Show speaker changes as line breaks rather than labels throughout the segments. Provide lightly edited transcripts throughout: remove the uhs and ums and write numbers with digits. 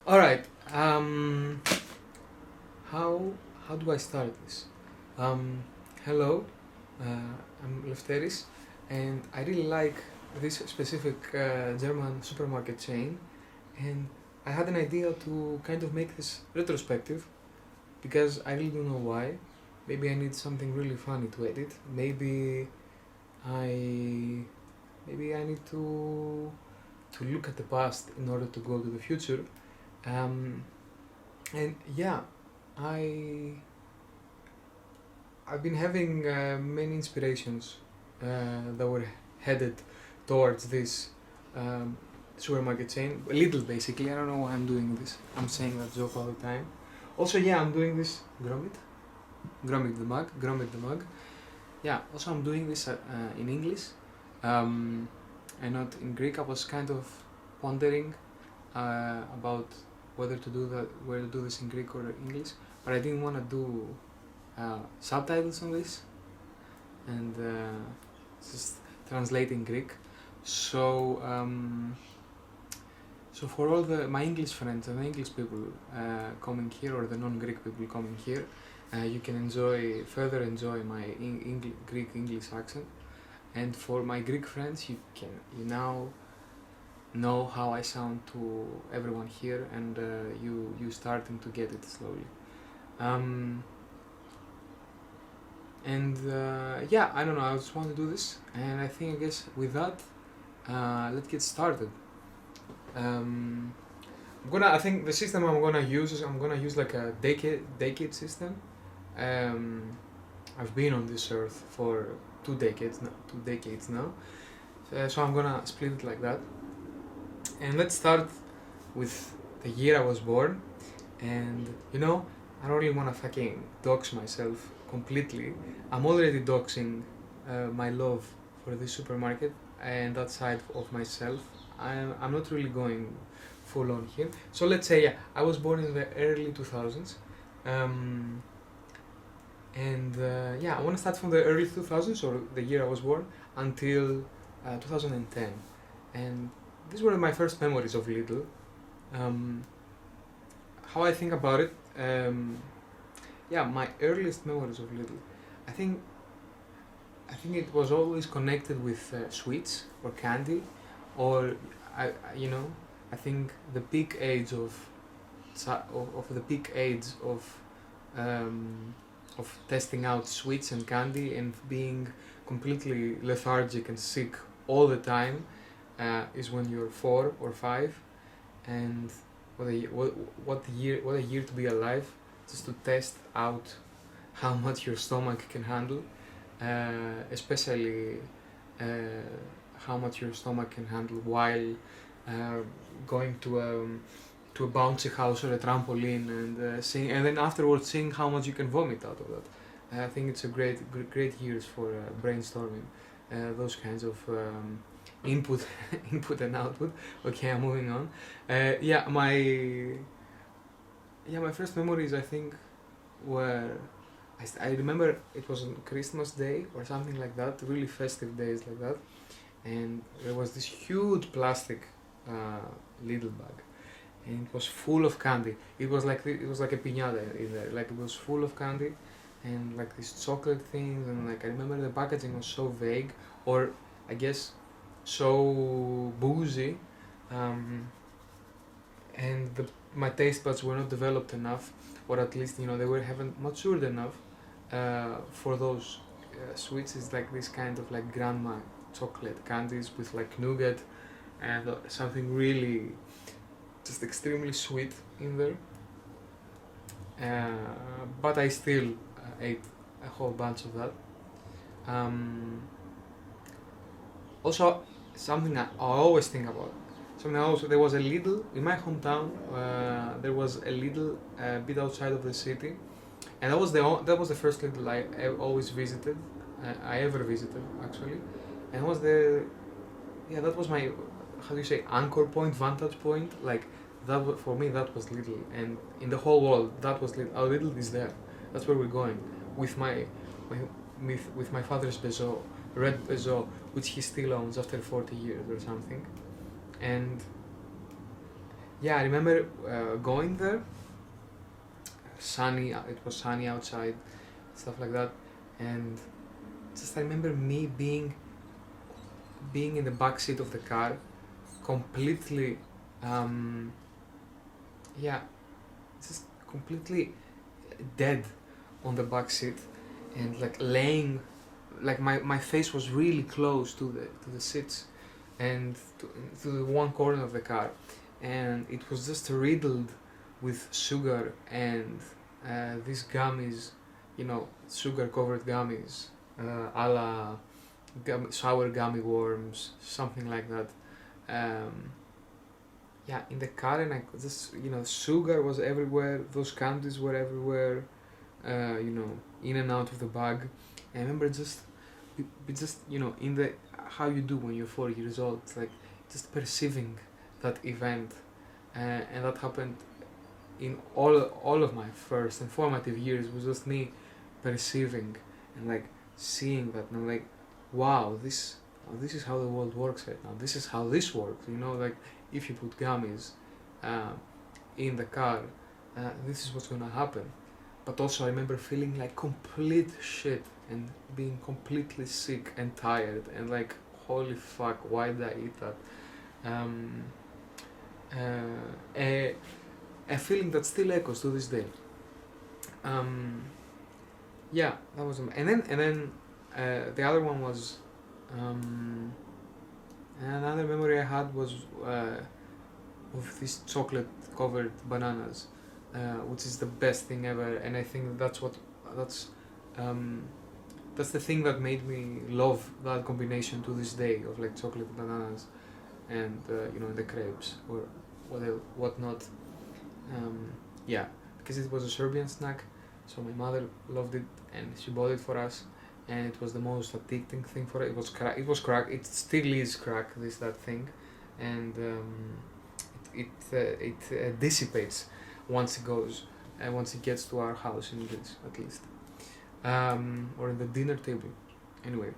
All right. How how do I start this? Hello, I'm Lefteris, and I really like this specific German supermarket chain, and I had an idea to kind of make this retrospective because I really don't know why. Maybe I need something really funny to edit. I maybe I need to look at the past in order to go to the future. Um, and yeah, I I've been having many inspirations that were headed towards this um, supermarket chain. Lidl, basically. I don't know why I'm doing this. I'm saying that joke all the time. Also, yeah, I'm doing this. Gromit the mug. Yeah. Also, I'm doing this in English, and not in Greek. I was kind of pondering about whether to do this in Greek or English, but I didn't want to do subtitles on this and just translate in Greek. So so for all my English friends and the English people coming here, or the non-Greek people coming here, you can further enjoy my Greek English accent. And for my Greek friends, you now know how I sound to everyone here, and you starting to get it slowly. And yeah, I don't know, I just want to do this, and I guess with that, let's get started. I think the system I'm gonna use is I'm gonna use like a decade system. I've been on this earth for 2 decades now, so I'm gonna split it like that. And let's start with the year I was born. And I don't really wanna fucking dox myself completely. I'm already doxing my love for this supermarket and that side of myself. I'm not really going full on here. So let's say, yeah, I was born in the early 2000s. And yeah, I want to start from the early 2000s, or the year I was born, until 2010. And these were my first memories of Lidl. How I think about it, yeah, my earliest memories of Lidl, I think it was always connected with sweets or candy, or I think the peak age of testing out sweets and candy and being completely lethargic and sick all the time is when you're 4 or 5, and what a year to be alive, just to test out how much your stomach can handle, especially how much your stomach can handle while going to a bouncy house or a trampoline and and then afterwards seeing how much you can vomit out of that. I think it's a great years for brainstorming those kinds of input input and output. Okay, I'm moving on. My first memories, I think, were I remember it was on Christmas Day or something like that, really festive days like that, and there was this huge plastic Lidl bag, and it was full of candy. It was like a piñata in there, like it was full of candy, and like these chocolate things, and like I remember the packaging was so vague, or I guess so boozy, and my taste buds were not developed enough, or at least they haven't matured enough for those sweets. Is like this kind of like grandma chocolate candies with like nougat and something really just extremely sweet in there. But I still ate a whole bunch of that. Also, something I always think about. There was a Lidl in my hometown. There was a Lidl a bit outside of the city, and that was the first Lidl I always visited. I ever visited, actually, and that was my, how do you say, anchor point, vantage point. Like for me, that was Lidl, and in the whole world, that was Lidl. Our Lidl is there. That's where we're going with my father's Peugeot, red Peugeot, which he still owns after 40 years or something. And yeah, I remember going there. Sunny, it was sunny outside, stuff like that, and just I remember me being in the back seat of the car, completely, um, yeah, just completely dead on the back seat, and like laying, like my face was really close to the seats, and to the one corner of the car, and it was just riddled with sugar and these gummies, you know, sugar covered gummies, a la sour gummy worms, something like that. Um, yeah, in the car, and I could just, you know, sugar was everywhere. Those candies were everywhere. You know, in and out of the bag. I remember just, just you know, in the how you do when you're 4 years old, like just perceiving that event, and that happened in all of my first and formative years. Was just me perceiving and like seeing that, and I'm like, wow, this is how the world works right now. This is how this works. You know, like if you put gummies uh, in the car, this is what's gonna happen. But also I remember feeling like complete shit and being completely sick and tired and like, holy fuck, why did I eat that? Um, a, a feeling that still echoes to this day. Um, yeah, that was and then the other one was another memory I had was of these chocolate covered bananas, which is the best thing ever, and I think that's um, that's the thing that made me love that combination to this day of like chocolate bananas and you know, the crepes or whatnot. Um, yeah, because it was a Serbian snack, so my mother loved it and she bought it for us, and it was the most addicting thing for it. It was crack. It was crack. It still is crack. This that thing, and it dissipates once it goes once it gets to our house in Greece, at least, or in the dinner table. Anyway,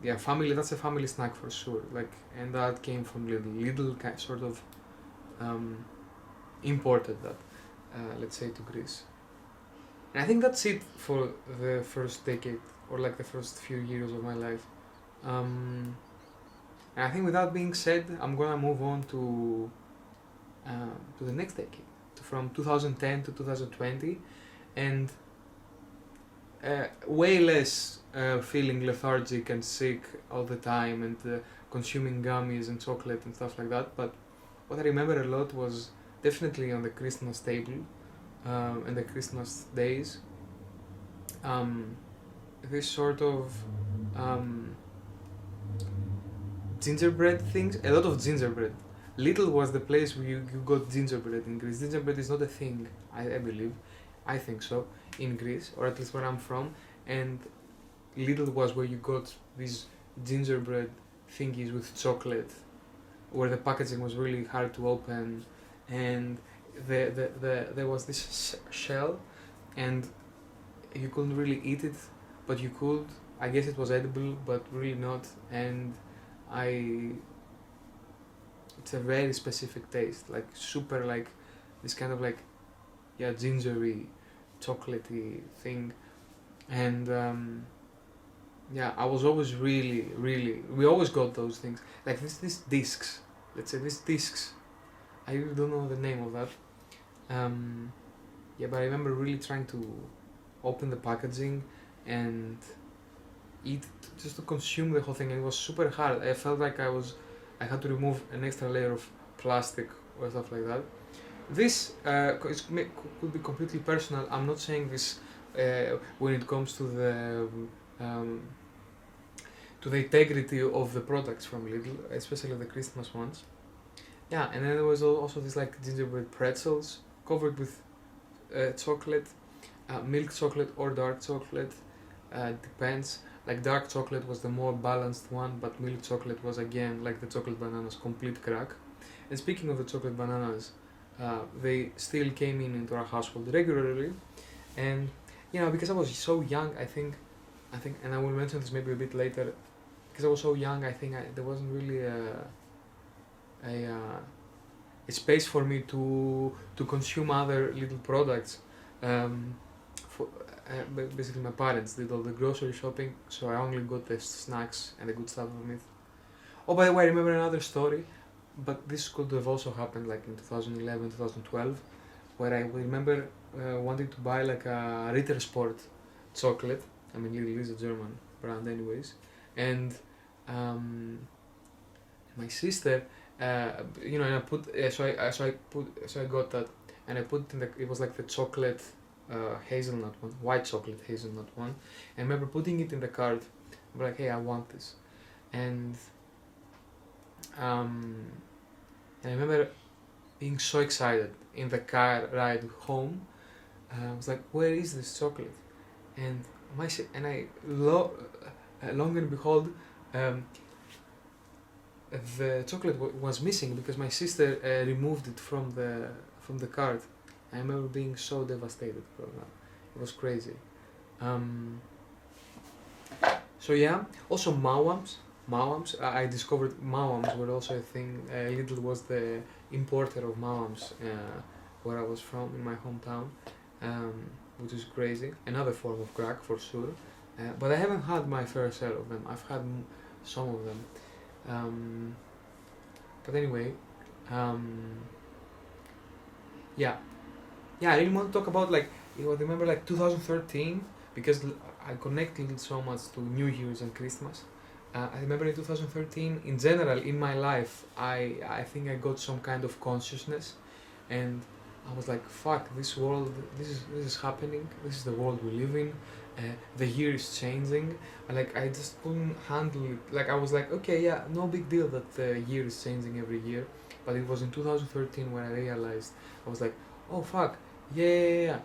yeah, family. That's a family snack for sure. Like, and that came from Lidl. Lidl sort of imported that, let's say, to Greece. And I think that's it for the first decade or like the first few years of my life. And I think with that being said, I'm gonna move on to the next decade, from 2010 to 2020, and way less feeling lethargic and sick all the time and consuming gummies and chocolate and stuff like that. But what I remember a lot was definitely on the Christmas table and the Christmas days. This sort of gingerbread things, a lot of gingerbread. Lidl was the place where you got gingerbread in Greece. Gingerbread is not a thing, I believe. I think so, in Greece, or at least where I'm from. And Lidl was where you got these gingerbread thingies with chocolate, where the packaging was really hard to open, and there was this shell, and you couldn't really eat it, but you could. I guess it was edible, but really not. And it's a very specific taste, like super, like this kind of like, yeah, gingery, chocolatey thing. And yeah, I was always really, we always got those things, like these discs, let's say these discs. I really don't know the name of that. Yeah, but I remember really trying to open the packaging and eat, just to consume the whole thing. And it was super hard. I felt like I had to remove an extra layer of plastic or stuff like that. This could be completely personal. I'm not saying this when it comes um, to the integrity of the products from Lidl, especially the Christmas ones. Yeah, and then there was also this like gingerbread pretzels covered with chocolate, milk chocolate or dark chocolate, depends. Like dark chocolate was the more balanced one, but milk chocolate was again like the chocolate bananas, complete crack. And speaking of the chocolate bananas, they still came into our household regularly, and you know, because I was so young, I think, and I will mention this maybe a bit later, because I was so young, I think there wasn't really a space for me to consume other little products. Um, for basically, my parents did all the grocery shopping, so I only got the snacks and the good stuff from it. Oh, by the way, I remember another story, but this could have also happened like in 2011, 2012, where I remember wanting to buy like a Ritter Sport chocolate. I mean, Lidl is a German brand, anyways, and my sister, and I put so I got that, and I put in it was like the chocolate hazelnut one, white chocolate hazelnut one, and I remember putting it in the cart. I'm like, hey, I want this, and um, and I remember being so excited in the car ride home. I was like, where is this chocolate? And long and behold, um, the chocolate was missing because my sister removed it from the cart. I remember being so devastated from that. It was crazy. Um, so yeah, also mawams. Mawams. I discovered mawams were also a thing. Lidl was the importer of mawams where I was from in my hometown, um, which is crazy. Another form of crack for sure. But I haven't had my fair share of them. I've had some of them. But anyway, um, yeah, I really want to talk about like remember like 2013 because I connected it so much to New Year's and Christmas. I remember in 2013, in general, in my life, I think I got some kind of consciousness, and I was like, fuck, this world, this is happening. This is the world we live in. The year is changing. I just couldn't handle it. Like I was like, okay, yeah, no big deal that the year is changing every year. But it was in 2013 when I realized, I was like, oh fuck, yeah.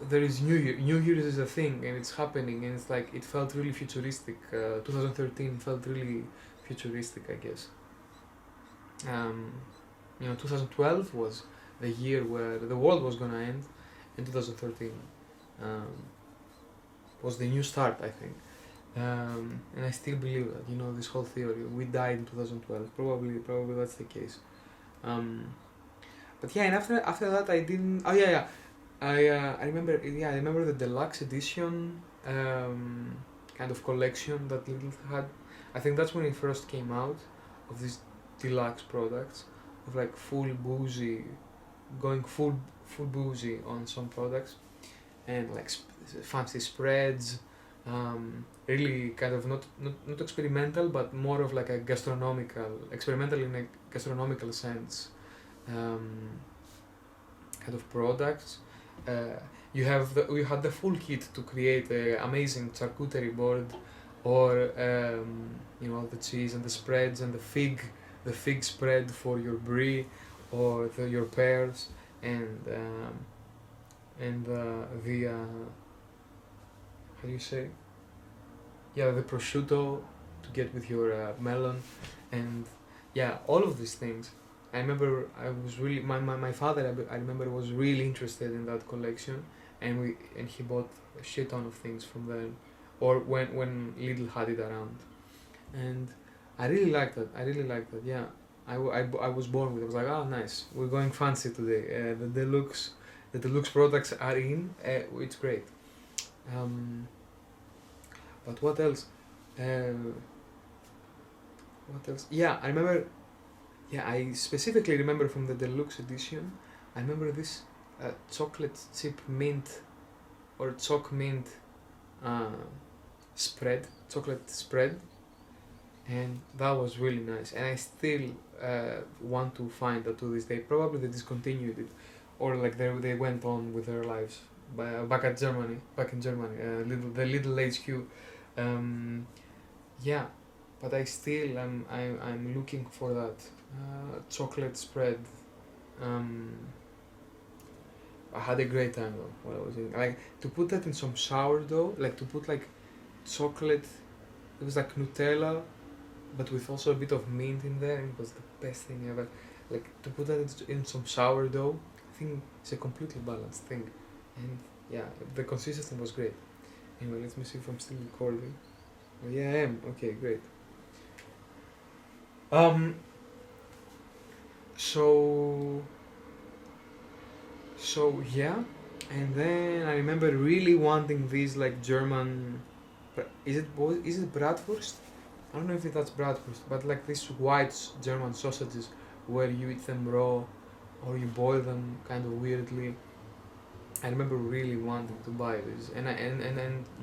There is New Year. New Year is a thing, and it's happening, and it's like it felt really futuristic. 2013 felt really futuristic, I guess. 2012 was the year where the world was gonna end, and 2013 was the new start, I think. And I still believe that, this whole theory. We died in 2012. Probably that's the case. But yeah, and after that I didn't. Oh yeah. I remember. Yeah, I remember the deluxe edition kind of collection that Lidl had. I think that's when it first came out of these deluxe products of like going full boozy on some products, and like fancy spreads. Really kind of not experimental, but more of like a experimental in a gastronomical sense kind of products. You had the full kit to create an amazing charcuterie board, or the cheese and the spreads and the fig spread for your brie, or your pears, and the how do you say? Yeah, the prosciutto to get with your melon, and yeah, all of these things. I remember I was really my father. I remember was really interested in that collection, and he bought a shit ton of things from them, or when Lidl had it around, and I really liked that. Yeah, I was born with it. I was like, oh nice, we're going fancy today. The deluxe products are in. It's great. But what else? Yeah, I remember. Yeah, I specifically remember from the deluxe edition. I remember this chocolate chip mint or choc mint chocolate spread, and that was really nice. And I still want to find that to this day. Probably they discontinued it, or like they went on with their lives back in Germany, the Lidl HQ. Yeah, but I still I'm looking for that chocolate spread. I had a great time though while I was eating. Like to put that in some sourdough, like to put like chocolate. It was like Nutella, but with also a bit of mint in there. And it was the best thing ever. Like to put that in some sourdough, I think it's a completely balanced thing. And yeah, the consistency was great. Anyway, let me see if I'm still recording. Oh, yeah, I am. Okay, great. so yeah, and then I remember really wanting these like German. Is it Bratwurst? I don't know if that's Bratwurst, but like these white German sausages where you eat them raw or you boil them kind of weirdly. I remember really wanting to buy this, and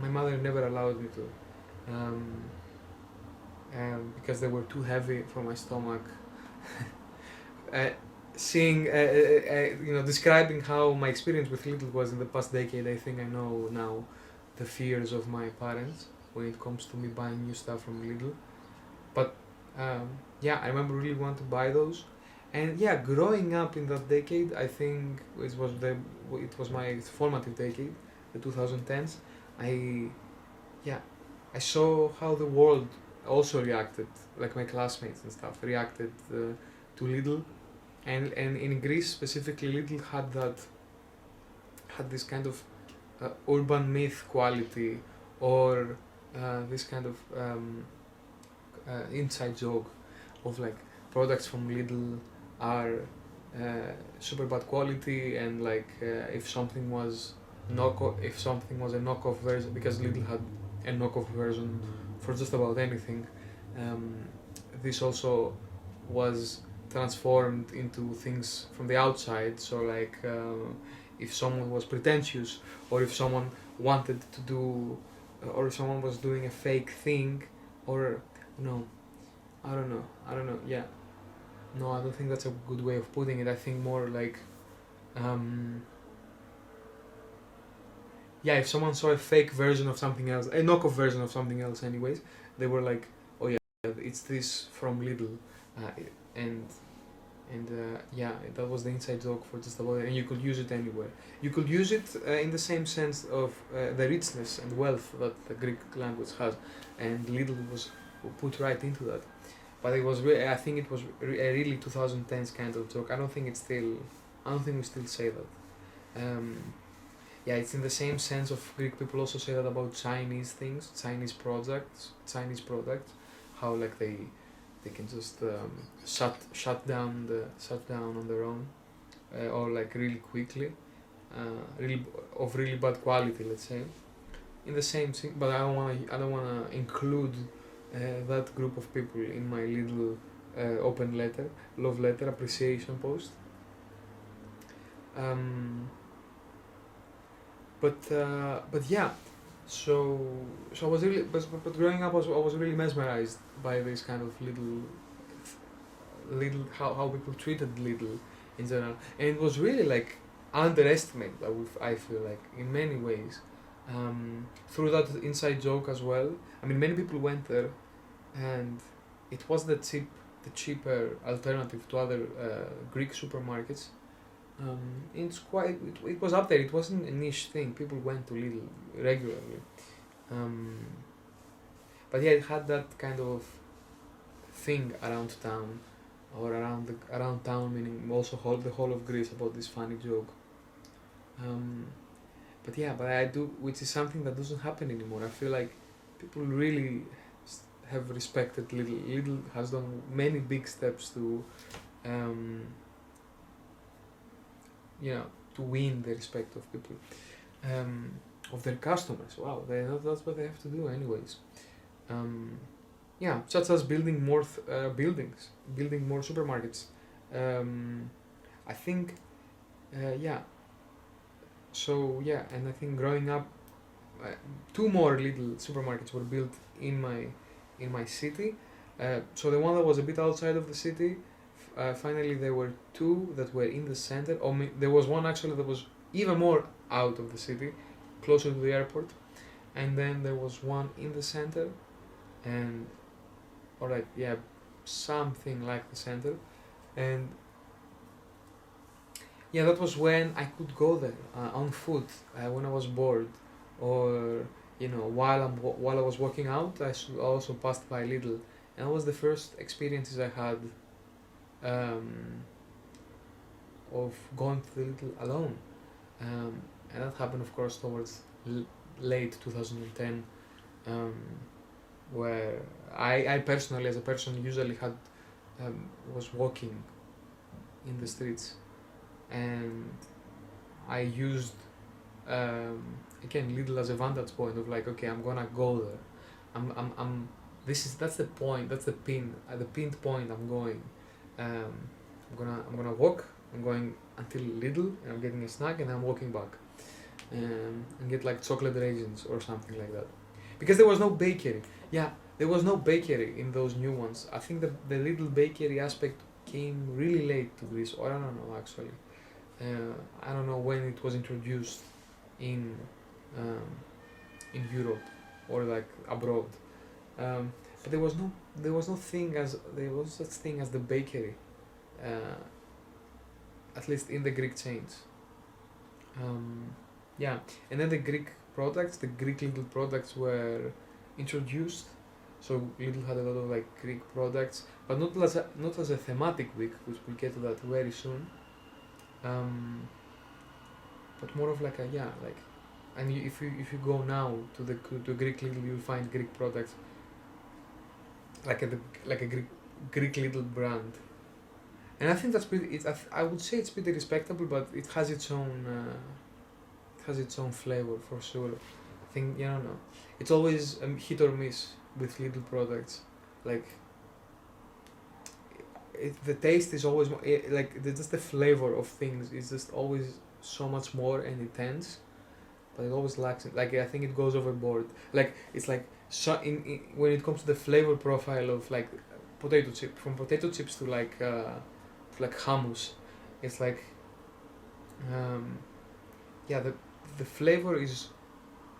my mother never allowed me to, um, because they were too heavy for my stomach. uh, Seeing, describing how my experience with Lidl was in the past decade, I think I know now the fears of my parents when it comes to me buying new stuff from Lidl. But yeah, I remember really want to buy those, and yeah, growing up in that decade, I think it was my formative decade, the 2010s. I yeah, I saw how the world also reacted, like my classmates and stuff reacted to Lidl, and in Greece specifically, Lidl had this kind of urban myth quality, or this kind of inside joke of like products from Lidl are super bad quality, and like if something was if something was a knockoff version, because Lidl had a knockoff version for just about anything. Um, this also was transformed into things from the outside. So like if someone was pretentious, or if someone wanted to do, or if someone was doing a fake thing, or no, I don't know. Yeah, no, I don't think that's a good way of putting it. I think more like, um, yeah, if someone saw a fake version of something else, a knockoff version of something else, anyways, they were like, oh yeah, it's this from Lidl, and yeah, that was the inside joke for just about it, and you could use it anywhere. You could use it in the same sense of the richness and wealth that the Greek language has, and Lidl was put right into that. But it was I think it was a really 2010s kind of joke. I don't think we still say that. Um, yeah, it's in the same sense of Greek people also say that about Chinese things, Chinese products, how like they can just shut down on their own, or like really quickly, really of really bad quality, let's say. In the same thing, but I don't wanna include that group of people in my little open letter, love letter, appreciation post. Um, but yeah, so I was really, but growing up, I was really mesmerized by this kind of little how people treated little in general, and it was really like underestimated. I feel like in many ways, through that inside joke as well. I mean, many people went there, and it was the cheaper alternative to other Greek supermarkets. It's quite it was up there. It wasn't a niche thing. People went to Lidl regularly. Um, but yeah, it had that kind of thing around town, or around town, meaning also the whole of Greece, about this funny joke. Um, but yeah, but I do, which is something that doesn't happen anymore. I feel like people really have respected Lidl. Lidl has done many big steps to, um, you know, to win the respect of people, um, of their customers. Wow, that's what they have to do, anyways. Um, yeah, such as building more buildings, building more supermarkets. Um, I think, yeah. So yeah, and I think growing up, uh, two more little supermarkets were built in my city. So the one that was a bit outside of the city, finally there were two that were in the center. There was one actually that was even more out of the city, closer to the airport, and then there was one in the center, and or like yeah, something like the center, and yeah, that was when I could go there on foot when I was bored, or while I was working out, also passed by Lidl, and that was the first experiences I had, um, of going to the Lidl alone, and that happened, of course, towards late 2010, um, where I personally, as a person, usually was walking in the streets, and I used again Lidl as a vantage point of like, okay, I'm gonna go there. I'm that's the point, that's the pin, at the pinned point I'm going. I'm gonna walk, I'm going until Lidl and I'm getting a snack and I'm walking back, and get like chocolate raisins or something like that, because there was no bakery. Yeah, there was no bakery in those new ones. I think the little bakery aspect came really late to Greece, or I don't know actually. I don't know when it was introduced in um, in Europe or like abroad. But there was no thing as there was such thing as the bakery, at least in the Greek chains. Yeah, and then the Greek little products were introduced. So Lidl had a lot of like Greek products, but not as a thematic week, which we'll get to that very soon. But more of like a, yeah, like, and if you go now to Greek Lidl, you'll find Greek products like a Greek little brand, and I think that's pretty. I would say it's pretty respectable, but it has its own flavor for sure. I think, you know, it's always hit or miss with little products. Like the taste is always like just the flavor of things is just always so much more and intense, but it always lacks it. Like I think it goes overboard. Like it's like so in when it comes to the flavor profile of like from potato chips to like hummus, it's like yeah, the flavor is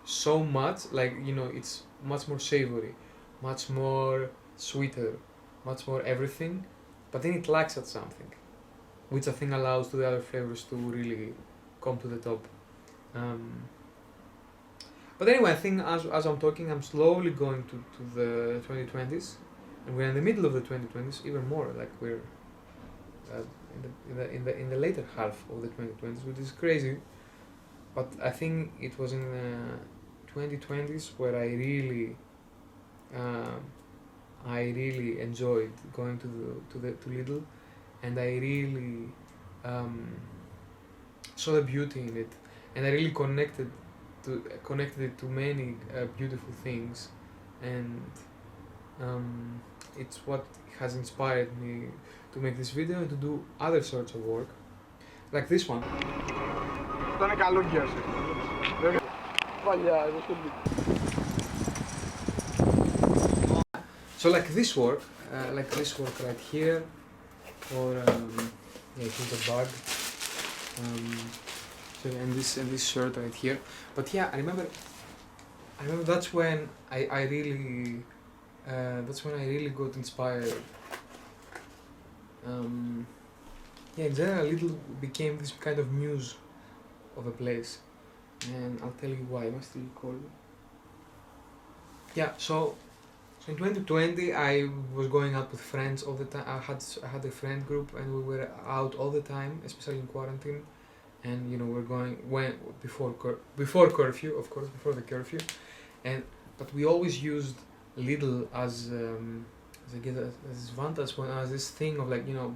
so much, like, you know, it's much more savory, much more sweeter, much more everything, but then it lacks at something, which I think allows to the other flavors to really come to the top. But anyway, I think as I'm talking, I'm slowly going to the 2020s, and we're in the middle of the 2020s even more. Like we're in the later half of the 2020s, which is crazy. But I think it was in the 2020s where I really enjoyed going to Lidl, and I really saw the beauty in it, and I really connected it to many beautiful things, and it's what has inspired me to make this video and to do other sorts of work, like this one. So like this work right here, or yeah, here's a bag. So and this shirt right here. But yeah, I remember that's when I really got inspired. Yeah, in general, Lidl became this kind of muse of a place, and I'll tell you why. Am I still recording? Yeah, so in 2020 I was going out with friends all the time. I had a friend group, and we were out all the time, especially in quarantine. And you know, we're going before curfew, of course, before the curfew, but we always used Lidl as vantage point, as this thing of like, you know,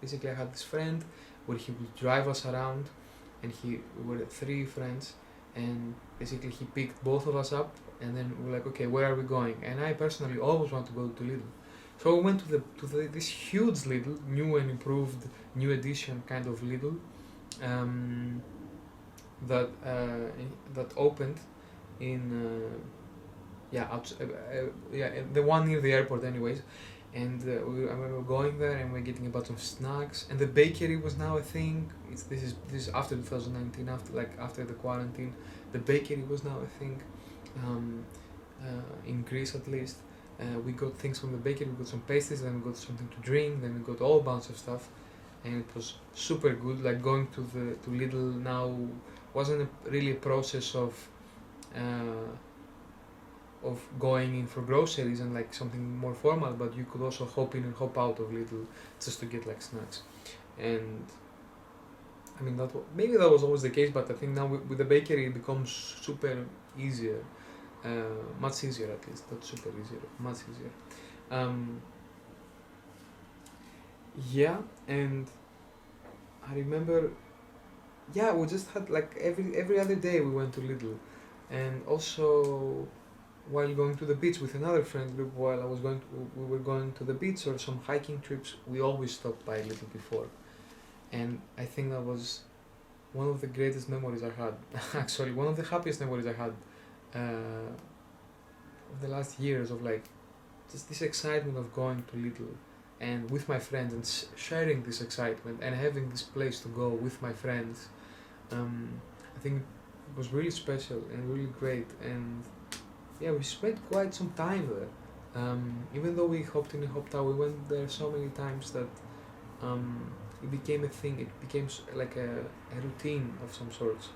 basically I had this friend where he would drive us around, and we were 3 friends, and basically he picked both of us up, and then we're like, okay, where are we going? And I personally always want to go to Lidl, so we went to this huge Lidl, new and improved, new edition kind of Lidl, that opened in the one near the airport, anyways. And I remember going there, and we're getting a bunch of snacks, and the bakery was now a thing. This is after 2019, after the quarantine, the bakery was now a thing, in Greece at least. We got things from the bakery. We got some pastries, then we got something to drink, then we got all bunch of stuff, and it was super good. Like going to Lidl now wasn't really a process of going in for groceries and like something more formal, but you could also hop in and hop out of Lidl just to get like snacks. And I mean, maybe that was always the case, but I think now with the bakery it becomes super easier, much easier, at least, not super easier, much easier. Yeah, and I remember, yeah, we just had like every other day we went to Lidl, and also while going to the beach with another friend group, while we were going to the beach or some hiking trips, we always stopped by Lidl before, and I think that was one of the greatest memories I had. Actually, one of the happiest memories I had of the last years, of like just this excitement of going to Lidl and with my friends and sharing this excitement and having this place to go with my friends. I think it was really special and really great, and yeah, we spent quite some time there. Even though we hopped in and hopped out, we went there so many times that it became a thing. It became like a routine of some sorts,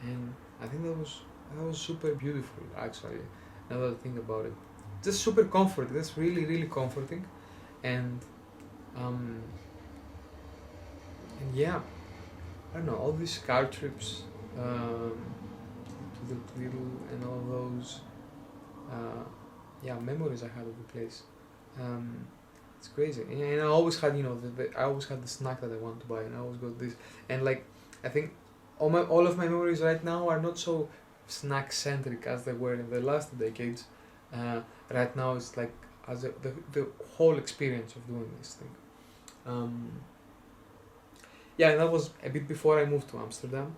and I think that was super beautiful actually. Now that I think about it, just super comforting. That's really comforting, and um, and yeah, I don't know, all these car trips to the Twiddle and all those yeah, memories I had of the place. Um, it's crazy, and I always had, you know, I always had the snack that I want to buy, and I always got this, and like I think all of my memories right now are not so snack centric as they were in the last decades. Right now it's like as the whole experience of doing this thing. Um, yeah, and that was a bit before I moved to Amsterdam,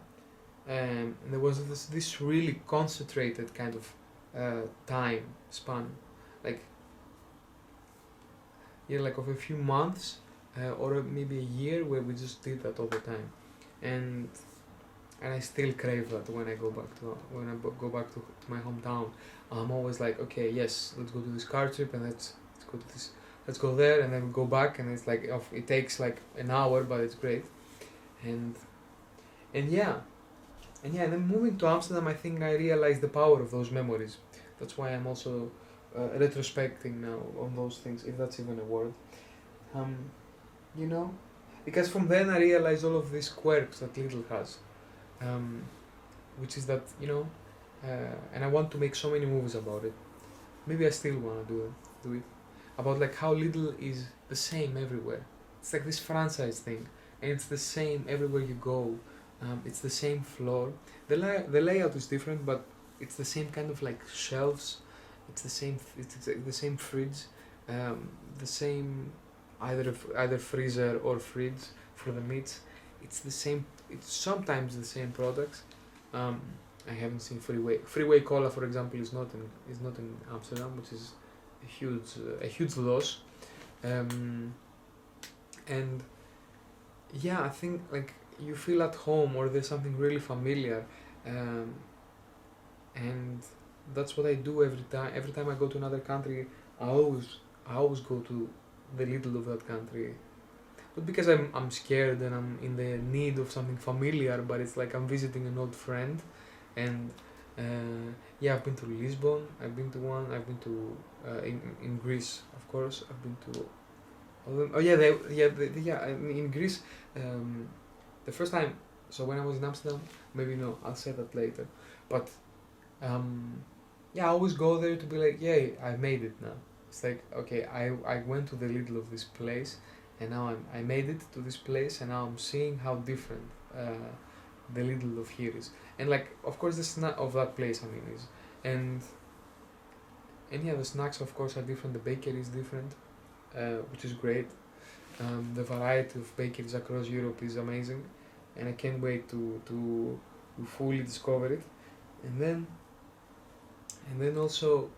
and there was this really concentrated kind of time span, like yeah, like of a few months or maybe a year where we just did that all the time, and I still crave that when I go back to go back to my hometown. I'm always like, okay, yes, let's go to this car trip and let's go to this, let's go there, and then we go back, and it's like it takes like an hour, but it's great, and and yeah, and then moving to Amsterdam, I think I realized the power of those memories. That's why I'm also retrospecting now on those things, if that's even a word. Um, you know, because from then I realized all of these quirks that Lidl has, um, which is that, you know, and I want to make so many movies about it. Maybe I still wanna do it about like how Lidl is the same everywhere. It's like this franchise thing, and it's the same everywhere you go. It's the same floor. The layout is different, but it's the same kind of like shelves. It's the same. It's the same fridge. The same either freezer or fridge for the meats. It's the same. It's sometimes the same products. Um, I haven't seen Freeway Cola, for example, is not in Amsterdam, which is a huge loss. Um, and yeah, I think like you feel at home or there's something really familiar, um, and that's what I do every time. Every time I go to another country, I always I always go to the Lidl of that country. Not because I'm scared and I'm in the need of something familiar, but it's like I'm visiting an old friend, and yeah, I've been to Lisbon. I've been to one. I've been to in Greece, of course. I've been to all of them. Oh yeah, yeah. In Greece, the first time. So when I was in Amsterdam, maybe no, I'll say that later. But um, yeah, I always go there to be like, yay, I made it now. It's like, okay, I went to the Lidl of this place, and now I made it to this place, and now I'm seeing how different the Lidl of here is. And like, of course, the snack of that place, I mean, is, and and yeah, the snacks, of course, are different. The bakery is different, which is great. The variety of bakeries across Europe is amazing, and I can't wait to fully discover it. And then also,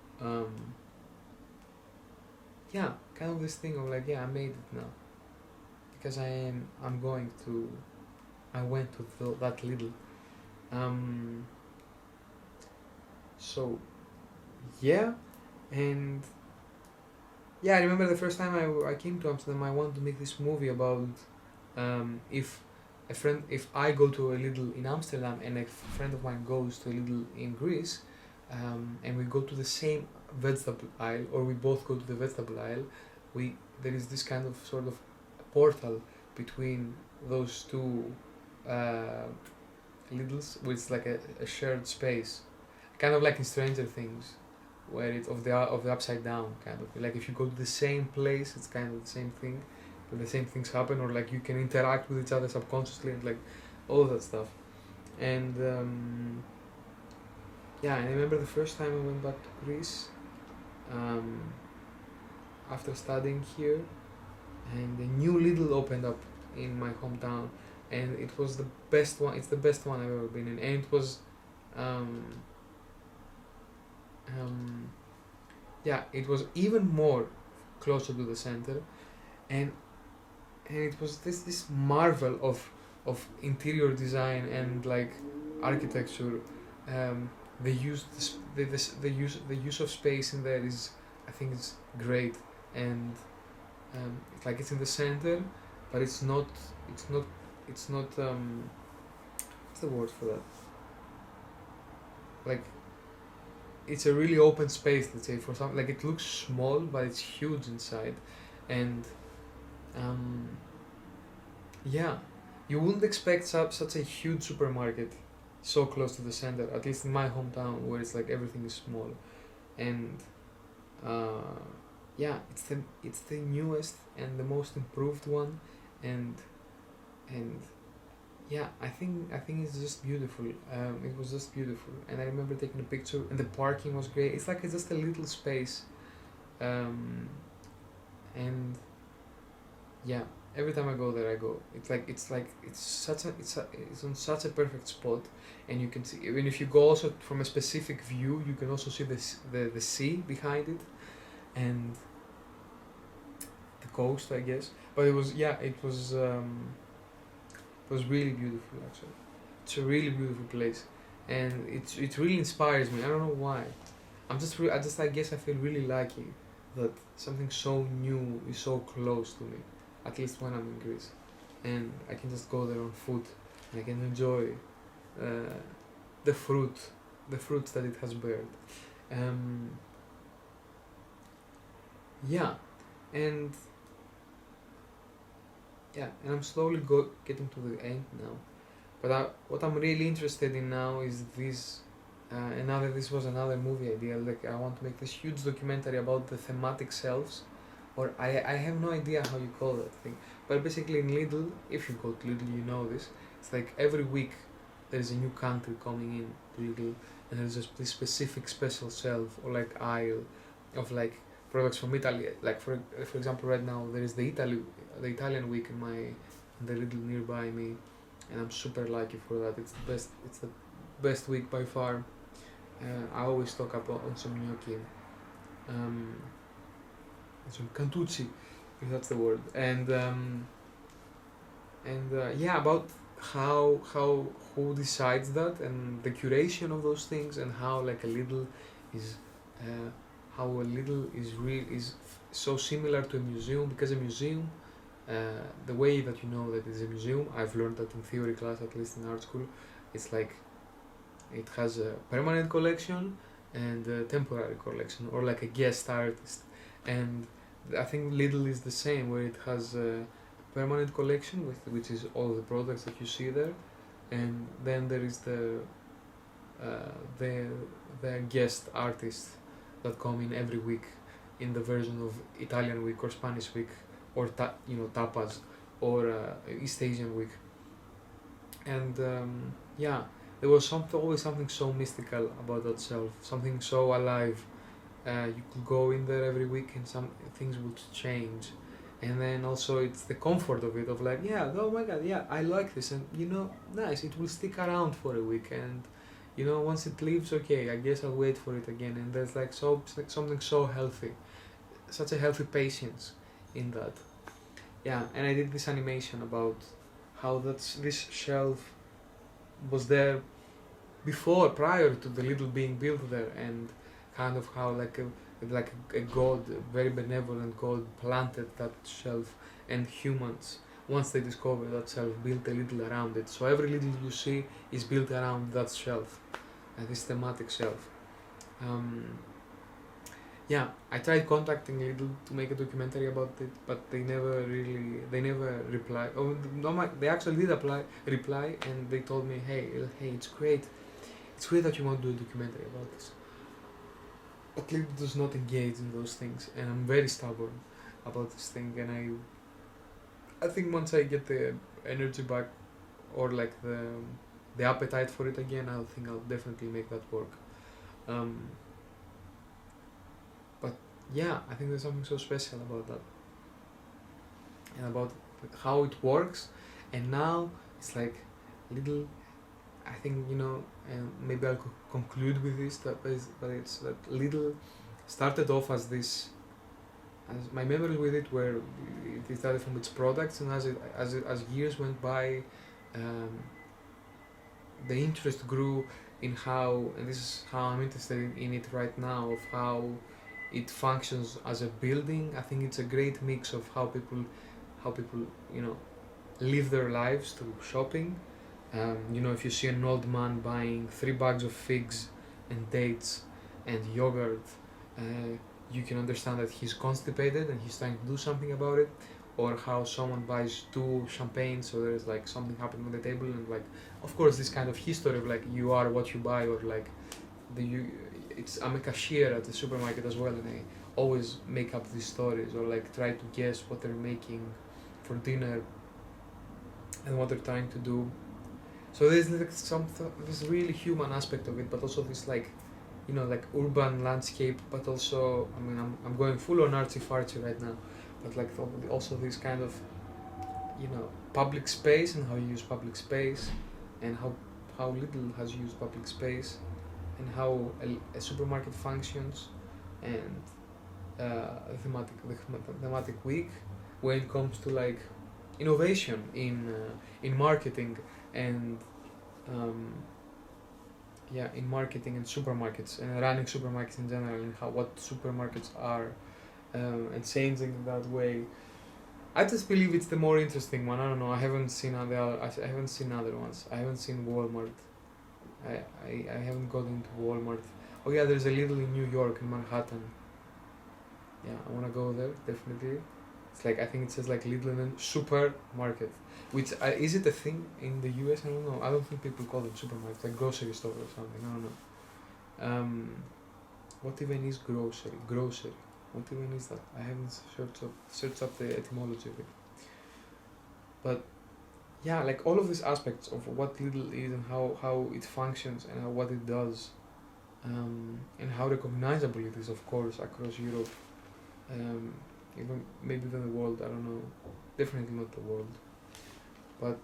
yeah, kind of this thing of like, yeah, I made it now because I'm going to I went to that Lidl. Um, so yeah, and yeah, I remember the first time I came to Amsterdam. I wanted to make this movie about if I go to a Lidl in Amsterdam and a friend of mine goes to a Lidl in Greece, and we go to the same vegetable aisle, or we both go to the vegetable aisle, there is this kind of sort of portal between those two uh, Lidls, which is like a shared space, kind of like in Stranger Things, where it's of the upside down kind of like if you go to the same place, it's kind of the same thing. the same things happen, or like you can interact with each other subconsciously, and like all that stuff. And yeah, and I remember the first time I went back to Greece, um, after studying here, and a new Lidl opened up in my hometown, and it was the best one. It's the best one I've ever been in, and it was, um, um, yeah, it was even more closer to the center, and it was this marvel of interior design and like architecture. Um, the use of space in there is, I think, it's great, and it's like it's in the center, but it's not what's the word for that? Like, it's a really open space, let's say, for some, like it looks small but it's huge inside, and um, yeah, you wouldn't expect such a huge supermarket so close to the center, at least in my hometown, where it's like everything is small. And uh, yeah, it's the newest and the most improved one, and and yeah, I think it's just beautiful. It was just beautiful, and I remember taking a picture, and the parking was great. It's like it's just a little space, um, and yeah, every time I go there, I go. It's on such a perfect spot, and you can see, even if you go also from a specific view, you can also see the sea behind it, and the coast, I guess. But it was really beautiful, actually. It's a really beautiful place, and it really inspires me. I don't know why. I guess I feel really lucky that something so new is so close to me, at least when I'm in Greece, and I can just go there on foot, and I can enjoy uh, the fruits that it has bared. Um, yeah, and and I'm slowly getting to the end now. But what I'm really interested in now is this. This was another movie idea. Like, I want to make this huge documentary about the thematic shelves, or I have no idea how you call that thing. But basically, in Lidl, if you go to Lidl, you know this. It's like every week there is a new country coming in to Lidl, and there's just this specific special shelf or like aisle of like products from Italy. Like, for example, right now there is the Italian week in the Lidl nearby me, and I'm super lucky for that. It's the best. It's the best week by far. I always stock up on some gnocchi, um, and some cantucci, if that's the word. Yeah, about how who decides that, and the curation of those things, and how like a little is uh, how a little is so similar to a museum, because a museum, the way that you know that it's a museum, I've learned that in theory class, at least in art school. It's like it has a permanent collection and a temporary collection, or like a guest artist. And I think Lidl is the same, where it has a permanent collection, which is all the products that you see there, and then there is uh, the the guest artists that come in every week in the version of Italian week or Spanish week, or tapas, or East Asian week. And there was always something so mystical about that shelf, something so alive. You could go in there every week and some things would change. And then also it's the comfort of it, of like, yeah, oh my god, yeah, I like this, and nice, it will stick around for a week, and once it leaves, okay, I guess I'll wait for it again. And there's like something so healthy, such a healthy patience in that. Yeah, and I did this animation about how this shelf was there prior to the Lidl being built there, and kind of how like a god, a very benevolent god, planted that shelf, and humans, once they discovered that shelf, built a little around it. So every little you see is built around that shelf, this thematic shelf. Yeah, I tried contacting Lidl to make a documentary about it, but they never replied. Oh no, they actually did reply, and they told me, hey, it's great that you want to do a documentary about this, but Lidl does not engage in those things, and I'm very stubborn about this thing, and I think once I get the energy back, or like the appetite for it again, I think I'll definitely make that work. But yeah, I think there's something so special about that, and about how it works. And now it's like little. I think, and maybe I'll conclude with this. But it's that little started off as this. As my memory with it, where it started from its products, and as years went by, the interest grew in how, and this is how I'm interested in it right now, of how it functions as a building. I think it's a great mix of how people live their lives through shopping. If you see an old man buying 3 bags of figs and dates and yogurt, you can understand that he's constipated and he's trying to do something about it. Or how someone buys 2 champagnes, so there's like something happening on the table, and like, of course, this kind of history of like you are what you buy, or like I'm a cashier at the supermarket as well, and I always make up these stories, or like try to guess what they're making for dinner and what they're trying to do. So there's like this really human aspect of it, but also this like urban landscape, but also, I mean, I'm going full on artsy-fartsy right now, but like also this kind of public space, and how you use public space, and how little has used public space, and how a supermarket functions, and the thematic week when it comes to like innovation in marketing, and in marketing and supermarkets, and running supermarkets in general, and what supermarkets are, and changing that way. I just believe it's the more interesting one. I don't know. I haven't seen other ones. I haven't seen Walmart. I haven't got into Walmart. Oh yeah, there's a Lidl in New York, in Manhattan. Yeah, I wanna go there definitely. It's like, I think it says like Lidl and then supermarket. Which is it a thing in the US? I don't know. I don't think people call them supermarkets, like grocery store or something. I don't know. What even is grocery? Grocery. What even is that? I haven't searched up the etymology of it. But yeah, like all of these aspects of what Lidl is, and how it functions, and what it does, and how recognizable it is, of course, across Europe, maybe even the world. I don't know. Definitely not the world. But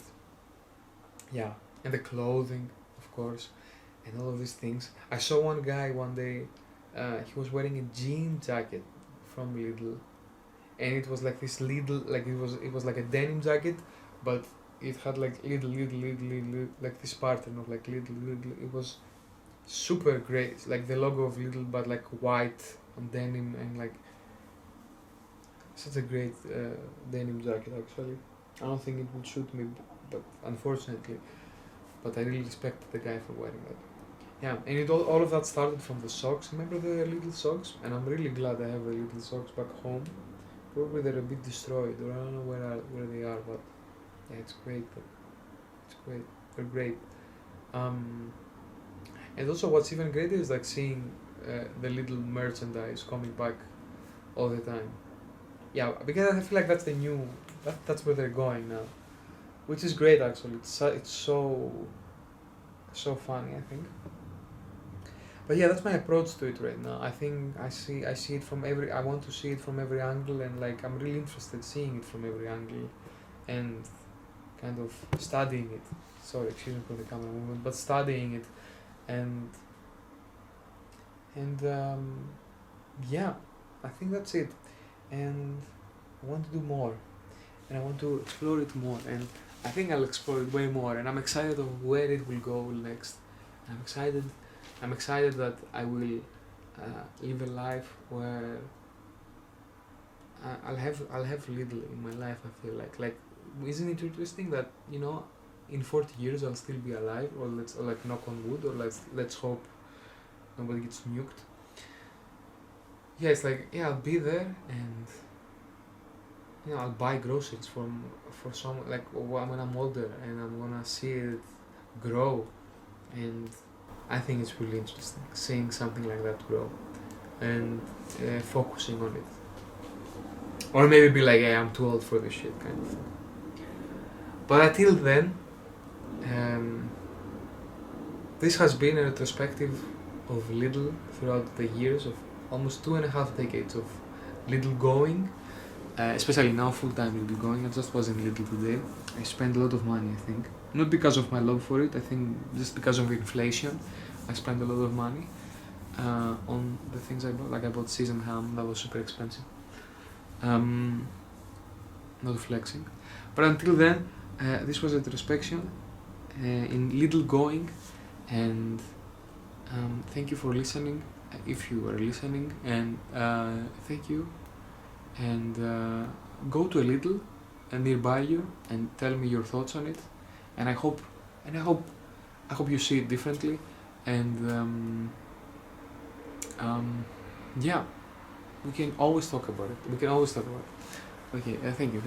yeah, and the clothing, of course, and all of these things. I saw one guy one day. He was wearing a jean jacket from Lidl, and it was like this Lidl, like it was like a denim jacket, but it had like Lidl, like this pattern of like Lidl. It was super great, like the logo of Lidl, but like white and denim, and like such a great denim jacket actually. I don't think it would suit me, but unfortunately, but I really respect the guy for wearing that. Yeah, and all of that started from the socks. Remember the little socks? And I'm really glad I have the little socks back home. Probably they're a bit destroyed, or I don't know where they are, but yeah, it's great. But it's great. They're great. And also, what's even greater is like seeing the little merchandise coming back all the time. Yeah, because I feel like that's the new. That's where they're going now, which is great actually. It's so funny, I think. But yeah, that's my approach to it right now. I think I see it from I want to see it from every angle, and like I'm really interested seeing it from every angle, and kind of studying it. Sorry, excuse me for the camera movement, but studying it, and yeah, I think that's it. And I want to do more, and I want to explore it more, and I think I'll explore it way more, and I'm excited of where it will go next. I'm excited that I will live a life where I'll have little in my life. I feel like isn't it interesting that in 40 years I'll still be alive, or like knock on wood, or let's hope nobody gets nuked. Yeah, it's like, yeah, I'll be there, and I'll buy groceries for someone, like when I'm older, and I'm gonna see it grow, and I think it's really interesting seeing something like that grow, and focusing on it. Or maybe be like, hey, I'm too old for this shit, kind of thing. But until then, this has been a retrospective of Lidl throughout the years of almost 2.5 decades of Lidl going, especially now full-time Lidl going. I just was in Lidl today. I spent a lot of money, I think. Not because of my love for it, I think just because of inflation. I spent a lot of money on the things I bought. Like I bought seasoned ham, that was super expensive. Not flexing. But until then, this was a retrospection in Lidl going, and thank you for listening, if you are listening, and thank you, and go to a Lidl nearby you and tell me your thoughts on it, and I hope you see it differently, and yeah, we can always talk about it. Okay, thank you.